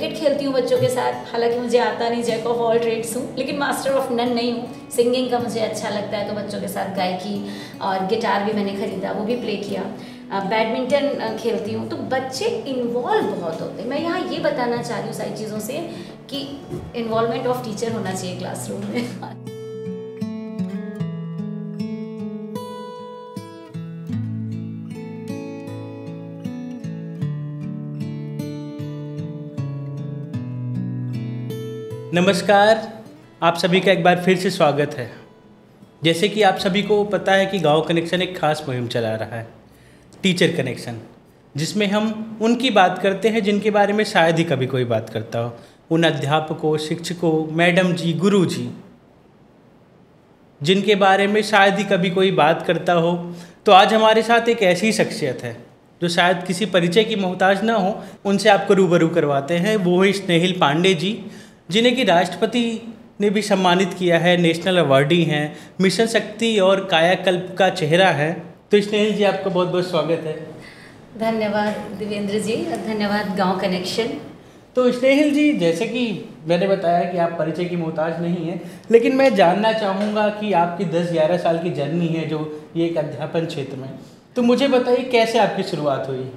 Cricket खेलती हूँ बच्चों के साथ, हालांकि मुझे आता नहीं, जैक ऑफ ऑल ट्रेड्स हूँ, लेकिन मास्टर ऑफ नन नहीं हूँ। सिंगिंग का मुझे अच्छा लगता है, तो बच्चों के साथ गायकी, और गिटार भी मैंने खरीदा, वो भी प्ले किया। बैडमिंटन खेलती हूँ। तो बच्चे इन्वॉल्व बहुत होते हैं। मैं यहाँ ये बताना चाह रही हूँ सारी चीज़ों से कि इन्वॉल्वमेंट ऑफ टीचर होना चाहिए क्लासरूम में। नमस्कार, आप सभी का एक बार फिर से स्वागत है। जैसे कि आप सभी को पता है कि गांव कनेक्शन एक खास मुहिम चला रहा है, टीचर कनेक्शन, जिसमें हम उनकी बात करते हैं जिनके बारे में शायद ही कभी कोई बात करता हो। उन अध्यापकों, शिक्षकों, मैडम जी, गुरु जी, जिनके बारे में शायद ही कभी कोई बात करता हो। तो आज हमारे साथ एक ऐसी शख्सियत है जो शायद किसी परिचय की मोहताज ना हो, उनसे आपको रूबरू करवाते हैं। वो है स्नेहिल पांडे जी, जिन्हें कि राष्ट्रपति ने भी सम्मानित किया है, नेशनल अवार्डी हैं, मिशन शक्ति और कायाकल्प का चेहरा है। तो स्नेहिल जी, आपका बहुत बहुत स्वागत है। धन्यवाद दिवेंद्र जी, और धन्यवाद गांव कनेक्शन। तो स्नेहिल जी, जैसे कि मैंने बताया कि आप परिचय की मोहताज नहीं हैं, लेकिन मैं जानना चाहूँगा कि आपकी 10-11 साल की जर्नी है जो ये एक अध्यापन क्षेत्र में, तो मुझे बताइए कैसे आपकी शुरुआत हुई।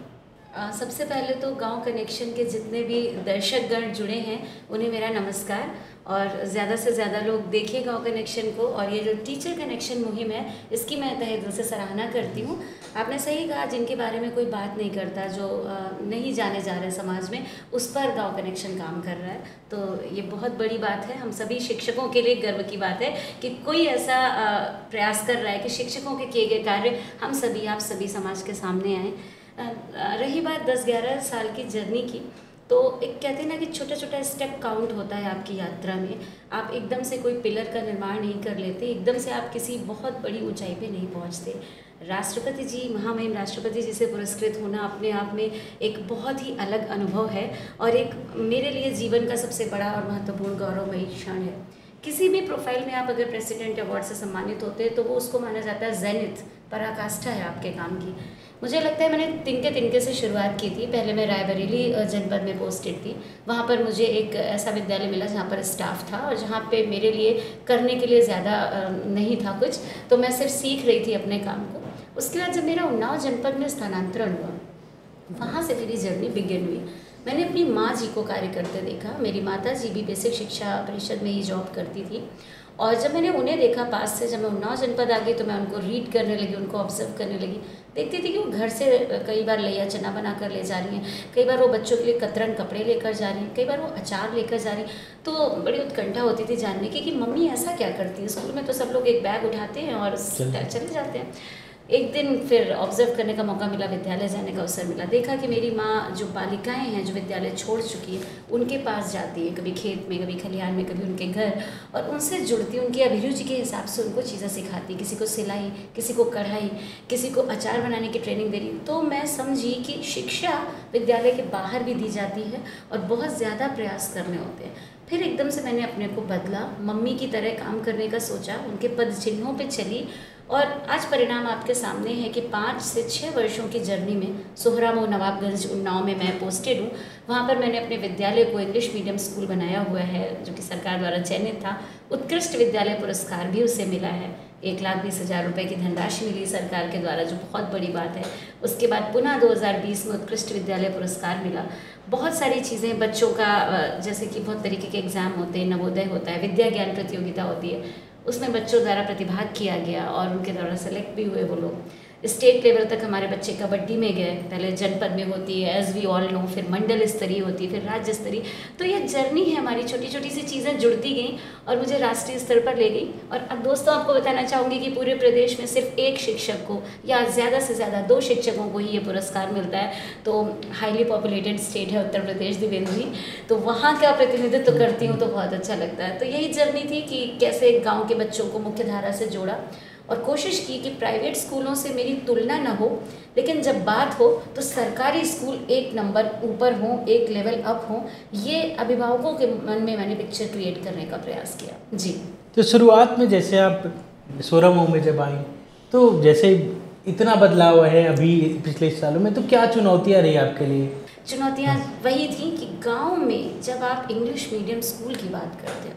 सबसे पहले तो गांव कनेक्शन के जितने भी दर्शकगण जुड़े हैं उन्हें मेरा नमस्कार, और ज़्यादा से ज़्यादा लोग देखिए गांव कनेक्शन को। और ये जो टीचर कनेक्शन मुहिम है, इसकी मैं तहे दिल से सराहना करती हूँ। आपने सही कहा, जिनके बारे में कोई बात नहीं करता, जो नहीं जाने जा रहे समाज में, उस पर गांव कनेक्शन काम कर रहा है। तो ये बहुत बड़ी बात है, हम सभी शिक्षकों के लिए गर्व की बात है कि कोई ऐसा प्रयास कर रहा है कि शिक्षकों के किए गए कार्य हम सभी, आप सभी समाज के सामने आएँ। रही बात 10-11 साल की जर्नी की, तो एक कहते हैं ना कि छोटा छोटा स्टेप काउंट होता है आपकी यात्रा में। आप एकदम से कोई पिलर का निर्माण नहीं कर लेते, एकदम से आप किसी बहुत बड़ी ऊंचाई पे नहीं पहुंचते। राष्ट्रपति जी, महामहिम राष्ट्रपति जी से पुरस्कृत होना अपने आप में एक बहुत ही अलग अनुभव है, और एक मेरे लिए जीवन का सबसे बड़ा और महत्वपूर्ण गौरवमयी क्षण है। किसी भी प्रोफाइल में आप अगर प्रेसिडेंट अवार्ड से सम्मानित होते हैं तो वो उसको माना जाता है जेनिथ, पराकाष्ठा है आपके काम की। मुझे लगता है मैंने तिनके से शुरुआत की थी। पहले मैं रायबरेली जनपद में पोस्टेड थी। वहाँ पर मुझे एक ऐसा विद्यालय मिला जहाँ पर स्टाफ था, और जहाँ पे मेरे लिए करने के लिए ज़्यादा नहीं था कुछ, तो मैं सिर्फ सीख रही थी अपने काम को। उसके बाद जब मेरा उन्नाव जनपद में स्थानांतरण हुआ, वहाँ से मेरी जर्नी बिगिन हुई। मैंने अपनी माँ जी को कार्य करते देखा। मेरी माता जी भी बेसिक शिक्षा परिषद में ही जॉब करती थी, और जब मैंने उन्हें देखा पास से, जब मैं उन्नाव जनपद आ गई तो मैं उनको रीड करने लगी, उनको ऑब्जर्व करने लगी। देखती थी कि वो घर से कई बार लैया चना बना कर ले जा रही हैं, कई बार वो बच्चों के लिए कतरन कपड़े लेकर जा रही हैं, कई बार वो अचार लेकर जा रही हैं। तो बड़ी उत्कंठा होती थी जानने की कि मम्मी ऐसा क्या करती है। स्कूल में तो सब लोग एक बैग उठाते हैं और चले जाते हैं। एक दिन फिर ऑब्जर्व करने का मौका मिला, विद्यालय जाने का अवसर मिला। देखा कि मेरी माँ जो बालिकाएं हैं जो विद्यालय छोड़ चुकी है, उनके पास जाती है, कभी खेत में, कभी खलिहान में, कभी उनके घर, और उनसे जुड़ती, उनकी अभिरुचि के हिसाब से उनको चीज़ें सिखाती। किसी को सिलाई, किसी को कढ़ाई, किसी को अचार बनाने की ट्रेनिंग दे रही। तो मैं समझी कि शिक्षा विद्यालय के बाहर भी दी जाती है और बहुत ज़्यादा प्रयास करने होते हैं। फिर एकदम से मैंने अपने को बदला, मम्मी की तरह काम करने का सोचा, उनके पद चिन्हों पे चली, और आज परिणाम आपके सामने है कि 5 से 6 वर्षों की जर्नी में सोहरामऊ नवाबगंज उन्नाव में मैं पोस्टेड हूँ। वहाँ पर मैंने अपने विद्यालय को इंग्लिश मीडियम स्कूल बनाया हुआ है, जो कि सरकार द्वारा चयनित था। उत्कृष्ट विद्यालय पुरस्कार भी उसे मिला है। 1,20,000 रुपये की धनराशि मिली सरकार के द्वारा, जो बहुत बड़ी बात है। उसके बाद पुनः 2020 में उत्कृष्ट विद्यालय पुरस्कार मिला। बहुत सारी चीज़ें बच्चों का, जैसे कि बहुत तरीके के एग्ज़ाम होते हैं, नवोदय होता है, विद्या ज्ञान प्रतियोगिता होती है, उसमें बच्चों द्वारा प्रतिभाग किया गया और उनके द्वारा सेलेक्ट भी हुए वो लोग। स्टेट लेवल तक हमारे बच्चे कबड्डी में गए। पहले जनपद में होती है, एज वी ऑल नो, फिर मंडल स्तरीय होती है, फिर राज्य स्तरीय। तो ये जर्नी है हमारी, छोटी छोटी सी चीज़ें जुड़ती गई और मुझे राष्ट्रीय स्तर पर ले गई। और अब दोस्तों, आपको बताना चाहूँगी कि पूरे प्रदेश में सिर्फ एक शिक्षक को या ज़्यादा से ज़्यादा 2 शिक्षकों को ही ये पुरस्कार मिलता है। तो हाईली पॉपुलेटेड स्टेट है उत्तर प्रदेश, दिवेंद्र जी, तो वहाँ का प्रतिनिधित्व करती हूँ तो बहुत अच्छा लगता है। तो यही जर्नी थी कि कैसे गाँव के बच्चों को मुख्य धारा से जोड़ा, और कोशिश की कि प्राइवेट स्कूलों से मेरी तुलना न हो, लेकिन जब बात हो तो सरकारी स्कूल एक नंबर ऊपर हों, एक लेवल अप हों। ये अभिभावकों के मन में मैंने पिक्चर क्रिएट करने का प्रयास किया जी। तो शुरुआत में जैसे आप सोहरामऊ में जब आई, तो जैसे इतना बदलाव है अभी पिछले सालों में, तो क्या चुनौतियाँ रही आपके लिए? चुनौतियाँ वही थी कि गांव में जब आप इंग्लिश मीडियम स्कूल की बात करते हैं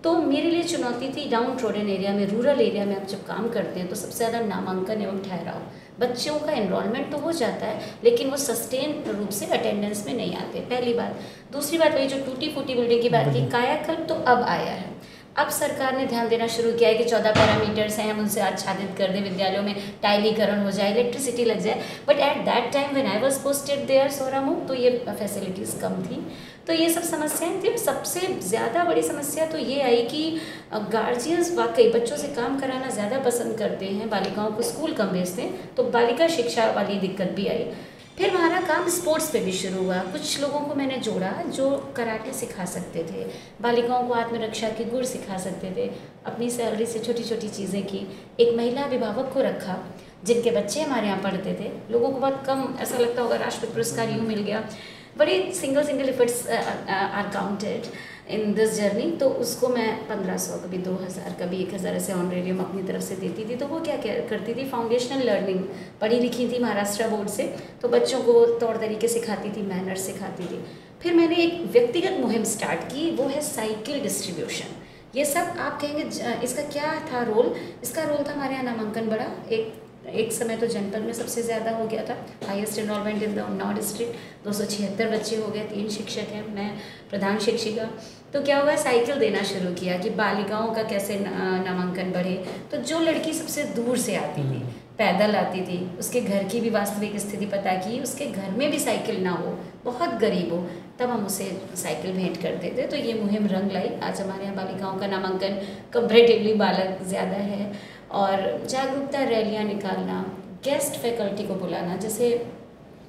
तो मेरे लिए चुनौती थी डाउन ट्रोडन एरिया में, रूरल एरिया में आप जब काम करते हैं तो सबसे ज़्यादा नामांकन एवं ठहराव, बच्चों का एनरोलमेंट तो हो जाता है लेकिन वो सस्टेन रूप से अटेंडेंस में नहीं आते, पहली बात। दूसरी बात वही जो टूटी फूटी बिल्डिंग की बात की, कायाकल्प तो अब आया है। अब सरकार ने ध्यान देना शुरू किया है कि 14 पैरामीटर्स हैं, हम उनसे आच्छादित कर दें, विद्यालयों में टाइलीकरण हो जाए, इलेक्ट्रिसिटी लग जाए। But at that time when I was posted there Soramukh, तो ये फैसिलिटीज़ कम थी, तो ये सब समस्याएं थी। सबसे ज़्यादा बड़ी समस्या तो ये आई कि गार्जियंस वाकई बच्चों से काम कराना ज़्यादा पसंद करते हैं, बालिकाओं को स्कूल कम भेजते हैं, तो बालिका शिक्षा वाली दिक्कत भी आई। फिर हमारा काम स्पोर्ट्स पे भी शुरू हुआ। कुछ लोगों को मैंने जोड़ा जो कराटे सिखा सकते थे, बालिकाओं को आत्मरक्षा के गुण सिखा सकते थे, अपनी सैलरी से छोटी छोटी चीज़ें की। एक महिला अभिभावक को रखा जिनके बच्चे हमारे यहाँ पढ़ते थे। लोगों को बहुत कम ऐसा लगता होगा राष्ट्रपति पुरस्कार यूँ मिल गया, बड़े single efforts are counted in this journey. तो उसको मैं 1500, कभी 2000, कभी 1000 ऐसे ऑनरेरियम अपनी तरफ से देती थी। तो वो क्या करती थी, फाउंडेशनल लर्निंग, पढ़ी लिखी थी महाराष्ट्र बोर्ड से, तो बच्चों को तौर तरीके सिखाती थी, मैनर्स सिखाती थी। फिर मैंने एक व्यक्तिगत मुहिम स्टार्ट की, वो है साइकिल डिस्ट्रीब्यूशन। ये सब आप कहेंगे इसका क्या था रोल? इसका रोल था हमारे यहाँ नामांकन बढ़ा, एक समय तो जनपद में सबसे ज़्यादा हो गया था, highest enrolment in the Unnao district, 276 बच्चे हो गए, 3 शिक्षक हैं, मैं प्रधान शिक्षिका। तो क्या हुआ, साइकिल देना शुरू किया कि बालिकाओं का कैसे नामांकन बढ़े। तो जो लड़की सबसे दूर से आती थी, पैदल आती थी, उसके घर की भी वास्तविक स्थिति पता की, उसके घर में भी साइकिल ना हो, बहुत गरीब हो, तब हम उसे साइकिल भेंट करते थे। तो ये मुहिम रंग लाई। आज हमारे यहाँ बालिकाओं का नामांकन कंपैरेटिवली बालक ज़्यादा है। और जागरूकता रैलियाँ निकालना, गेस्ट फैकल्टी को बुलाना, जैसे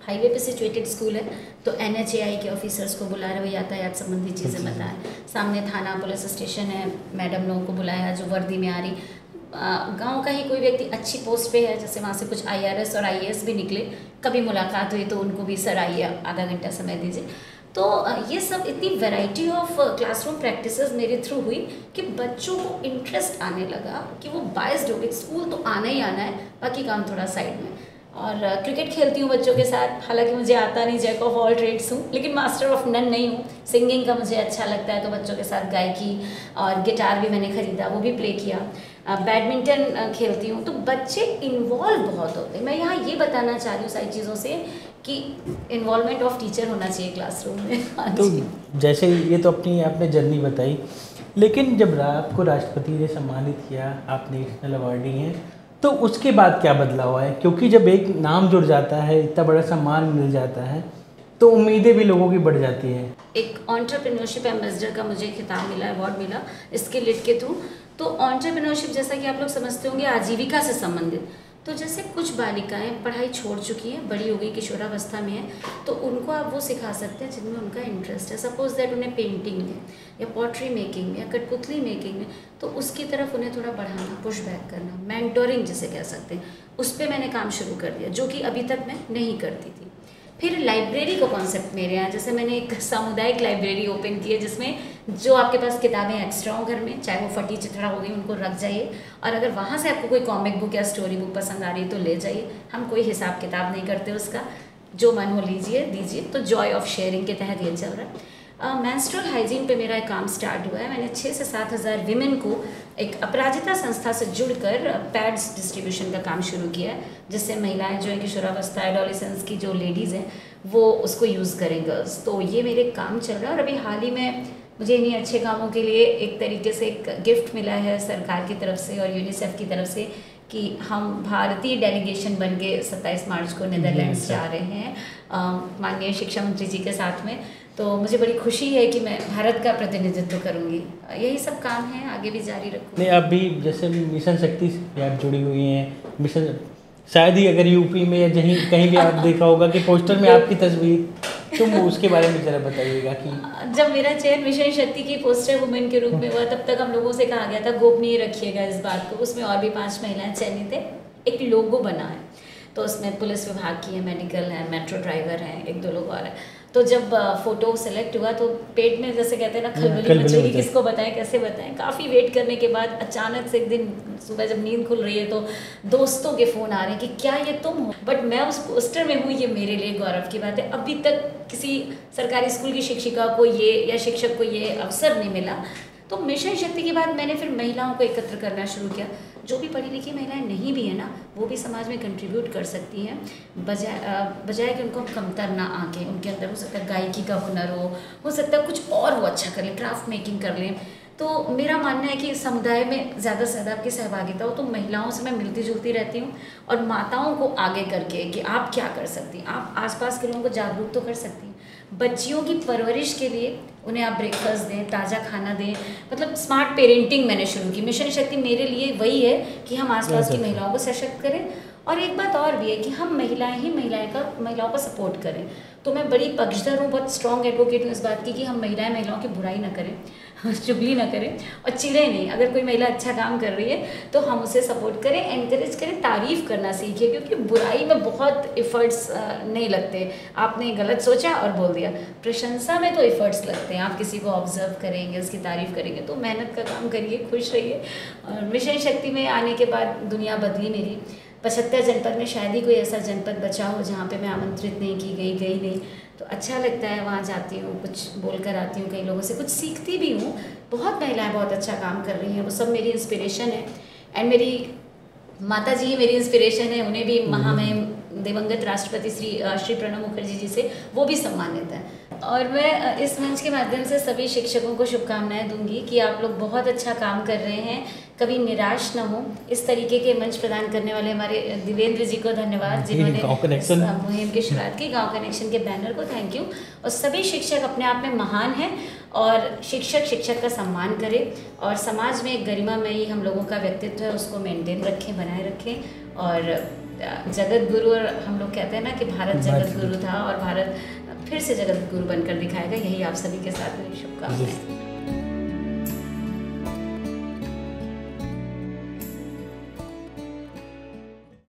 हाईवे पे सिचुएटेड स्कूल है तो NHAI के ऑफिसर्स को बुला रहे हो, यातायात संबंधी चीज़ें बताएं। सामने थाना पुलिस स्टेशन है, मैडम लोगों को बुलाया जो वर्दी में आ रही। गांव का ही कोई व्यक्ति अच्छी पोस्ट पे है, जैसे वहाँ से कुछ IRS और IAS भी निकले, कभी मुलाकात हुई तो उनको भी सर आइए आधा घंटा समय दीजिए। तो ये सब इतनी वैरायटी ऑफ क्लासरूम प्रैक्टिसेस मेरे थ्रू हुई कि बच्चों को इंटरेस्ट आने लगा कि वो बायस्ड हो गए, स्कूल तो आना ही आना है, बाकी काम थोड़ा साइड में। और क्रिकेट खेलती हूँ बच्चों के साथ, हालांकि मुझे आता नहीं, जैक ऑफ ऑल ट्रेड्स हूँ, लेकिन मास्टर ऑफ नन नहीं हूँ। सिंगिंग का मुझे अच्छा लगता है, तो बच्चों के साथ गायकी, और गिटार भी मैंने ख़रीदा, वो भी प्ले किया। बैडमिंटन खेलती हूँ। तो बच्चे इन्वॉल्व बहुत होते हैं। मैं यहाँ ये बताना चाह रही हूँ सारी चीज़ों से कि इन्वॉल्वमेंट ऑफ टीचर होना चाहिए क्लासरूम में। तो जैसे ये तो अपनी आपने जर्नी बताई, लेकिन जब आपको राष्ट्रपति ने सम्मानित किया, आप नेशनल अवार्डी हैं, तो उसके बाद क्या बदलाव है? क्योंकि जब एक नाम जुड़ जाता है, इतना बड़ा सम्मान मिल जाता है, तो उम्मीदें भी लोगों की बढ़ जाती हैं। एक एंटरप्रेन्योरशिप एम्बेसडर का मुझे खिताब मिला, अवार्ड मिला इसके लिट के थ्रू। तो एंटरप्रेन्योरशिप, जैसा कि आप लोग समझते होंगे, आजीविका से संबंधित। तो जैसे कुछ बालिकाएं पढ़ाई छोड़ चुकी हैं, बड़ी हो गई, किशोरावस्था में है, तो उनको आप वो सिखा सकते हैं जिनमें उनका इंटरेस्ट है। सपोज दैट उन्हें पेंटिंग में या पॉटरी मेकिंग में या कठपुतली मेकिंग में, तो उसकी तरफ उन्हें थोड़ा बढ़ाना, पुश बैक करना, मेंटोरिंग जिसे कह सकते हैं, उस पर मैंने काम शुरू कर दिया, जो कि अभी तक मैं नहीं करती थी। फिर लाइब्रेरी का कॉन्सेप्ट मेरे यहाँ, जैसे मैंने एक सामुदायिक लाइब्रेरी ओपन की है, जिसमें जो आपके पास किताबें एक्स्ट्रा हो घर में, चाहे वो फटी चिथड़ा हो गई, उनको रख जाइए, और अगर वहाँ से आपको कोई कॉमिक बुक या स्टोरी बुक पसंद आ रही है तो ले जाइए। हम कोई हिसाब किताब नहीं करते उसका, जो मन हो लीजिए दीजिए। तो जॉय ऑफ शेयरिंग के तहत ये चल रहा है। मेंस्ट्रुअल हाइजीन पे मेरा एक काम स्टार्ट हुआ है। मैंने 6 से 7 हज़ार विमेन को एक अपराजिता संस्था से जुड़कर पैड्स डिस्ट्रीब्यूशन का काम शुरू किया है, जिससे महिलाएं जो है किशोरावस्था, एडोलेसेंस की जो लेडीज़ हैं, वो उसको यूज़ करें, गर्ल्स। तो ये मेरे काम चल रहा है। और अभी हाल ही में मुझे इन्हीं अच्छे कामों के लिए एक तरीके से एक गिफ्ट मिला है सरकार की तरफ से और यूनिसेफ की तरफ से, कि हम भारतीय डेलीगेशन बन के 27 मार्च को नीदरलैंड्स जा रहे हैं माननीय शिक्षा मंत्री जी के साथ में। तो मुझे बड़ी खुशी है कि मैं भारत का प्रतिनिधित्व करूंगी। यही सब काम है, आगे भी जारी रखूँगी। नहीं, आप भी जैसे मिशन शक्ति से आप जुड़ी हुई हैं, मिशन शायद ही अगर यूपी में या कहीं भी आप देखा होगा कि पोस्टर में आपकी तस्वीर, तुम उसके बारे में ज़रा बताइएगा। कि जब मेरा चयन मिशन शक्ति की पोस्टर वुमेन के रूप में हुआ, तब तक हम लोगों से कहा गया था गोपनीय रखिएगा इस बात को। उसमें और भी 5 महिलाएं चयनित है। एक लोगो बना है, तो उसमें पुलिस विभाग की है, मेडिकल है, मेट्रो ड्राइवर हैं, 1-2 लोग और हैं। तो जब फ़ोटो सेलेक्ट हुआ तो पेट में जैसे कहते हैं ना खलबली मच रही, किसको बताएं कैसे बताएं। काफ़ी वेट करने के बाद अचानक से एक दिन सुबह जब नींद खुल रही है तो दोस्तों के फ़ोन आ रहे हैं कि क्या ये तुम हो, बट मैं उस पोस्टर में हूँ, ये मेरे लिए गौरव की बात है। अभी तक किसी सरकारी स्कूल की शिक्षिका को ये या शिक्षक को ये अवसर नहीं मिला। तो मिशन शक्ति के बाद मैंने फिर महिलाओं को एकत्र करना शुरू किया। जो भी पढ़ी लिखी महिलाएं नहीं भी है ना, वो भी समाज में कंट्रीब्यूट कर सकती हैं, बजाय कि उनको कमतर ना आके उनके अंदर हो सकता है गायकी का हुनर हो सकता है कुछ और वो अच्छा कर लें, क्राफ्ट मेकिंग कर लें। तो मेरा मानना है कि समुदाय में ज़्यादा से ज़्यादा आपकी सहभागिता हो। तो महिलाओं से मैं मिलती जुलती रहती हूँ और माताओं को आगे करके कि आप क्या कर सकती हैं, आप आसपास के लोगों को जागरूक तो कर सकती हैं। बच्चियों की परवरिश के लिए उन्हें आप ब्रेकफास्ट दें, ताज़ा खाना दें, मतलब स्मार्ट पेरेंटिंग मैंने शुरू की। मिशन शक्ति मेरे लिए वही है कि हम आसपास की महिलाओं को सशक्त करें। और एक बात और भी है कि हम महिलाओं को सपोर्ट करें। तो मैं बड़ी पक्षधर हूँ, बहुत स्ट्रॉन्ग एडवोकेट हूँ इस बात की कि हम महिलाओं की बुराई ना करें, चुगली ना करें और चिढ़े नहीं। अगर कोई महिला अच्छा काम कर रही है तो हम उसे सपोर्ट करें, एनकरेज करें, तारीफ़ करना सीखें, क्योंकि बुराई में बहुत एफर्ट्स नहीं लगते। आपने गलत सोचा और बोल दिया, प्रशंसा में तो एफर्ट्स लगते हैं। आप किसी को ऑब्जर्व करेंगे, उसकी तारीफ़ करेंगे, तो मेहनत का काम करिए, खुश रहिए। और मिशन शक्ति में आने के बाद दुनिया बदली मेरी। 75 जनपद में शायद ही कोई ऐसा जनपद बचा हो जहाँ पे मैं आमंत्रित नहीं की गई नहीं। तो अच्छा लगता है, वहाँ जाती हूँ, कुछ बोल कर आती हूँ, कई लोगों से कुछ सीखती भी हूँ। बहुत महिलाएं बहुत अच्छा काम कर रही हैं, वो सब मेरी इंस्पिरेशन है। एंड मेरी माता जी मेरी इंस्पिरेशन है, उन्हें भी महामहिम दिवंगत राष्ट्रपति श्री प्रणब मुखर्जी जी से वो भी सम्मानित है। और मैं इस मंच के माध्यम से सभी शिक्षकों को शुभकामनाएं दूंगी कि आप लोग बहुत अच्छा काम कर रहे हैं, कभी निराश न हो। इस तरीके के मंच प्रदान करने वाले हमारे देवेंद्र जी को धन्यवाद, जिन्होंने इस मुहिम की शुरुआत की। गांव कनेक्शन के बैनर को थैंक यू। और सभी शिक्षक अपने आप में महान हैं और शिक्षक का सम्मान करें और समाज में एक गरिमामयी हम लोगों का व्यक्तित्व है उसको मेंटेन रखें, बनाए रखें। और जगत गुरु, और हम लोग कहते हैं ना कि भारत जगत गुरु था और भारत फिर से जगत गुरु बनकर दिखाएगा। यही आप सभी के साथ मेरी शुभकामनाएं।